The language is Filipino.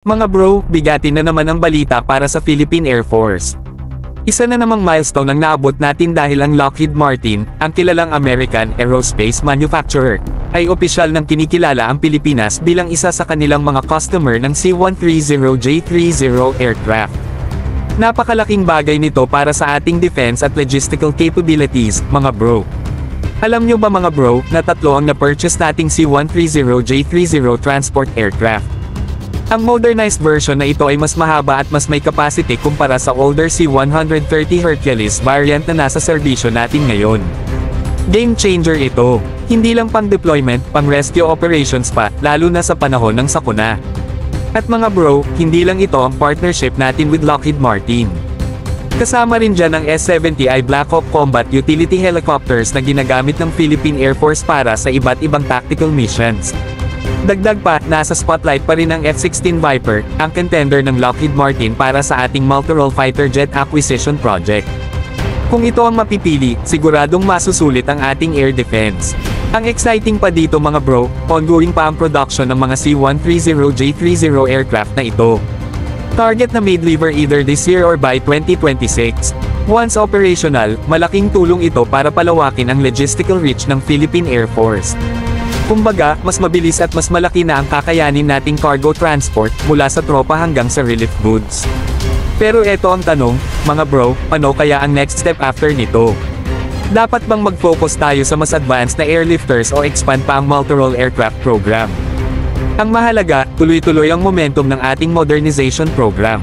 Mga bro, bigati na naman ang balita para sa Philippine Air Force. Isa na namang milestone ang naabot natin dahil ang Lockheed Martin, ang kilalang American aerospace manufacturer, ay opisyal nang kinikilala ang Pilipinas bilang isa sa kanilang mga customer ng C-130J-30 aircraft. Napakalaking bagay nito para sa ating defense at logistical capabilities, mga bro. Alam nyo ba mga bro, na tatlo ang na-purchase nating C-130J-30 transport aircraft. Ang modernized version na ito ay mas mahaba at mas may capacity kumpara sa older C-130 Hercules variant na nasa serbisyo natin ngayon. Game changer ito. Hindi lang pang deployment, pang rescue operations pa, lalo na sa panahon ng sakuna. At mga bro, hindi lang ito ang partnership natin with Lockheed Martin. Kasama rin dyan ang S-70i Black Hawk combat utility helicopters na ginagamit ng Philippine Air Force para sa iba't ibang tactical missions. Dagdag pa, nasa spotlight pa rin ang F-16 Viper, ang contender ng Lockheed Martin para sa ating multi-role fighter jet acquisition project. Kung ito ang mapipili, siguradong masusulit ang ating air defense. Ang exciting pa dito mga bro, ongoing pa ang production ng mga C-130J-30 aircraft na ito. Target na may deliver either this year or by 2026. Once operational, malaking tulong ito para palawakin ang logistical reach ng Philippine Air Force. Kumbaga, mas mabilis at mas malaki na ang kakayanin nating cargo transport mula sa tropa hanggang sa relief goods. Pero eto ang tanong, mga bro, ano kaya ang next step after nito? Dapat bang mag-focus tayo sa mas advanced na airlifters o expand pa ang multi-role aircraft program? Ang mahalaga, tuloy-tuloy ang momentum ng ating modernization program.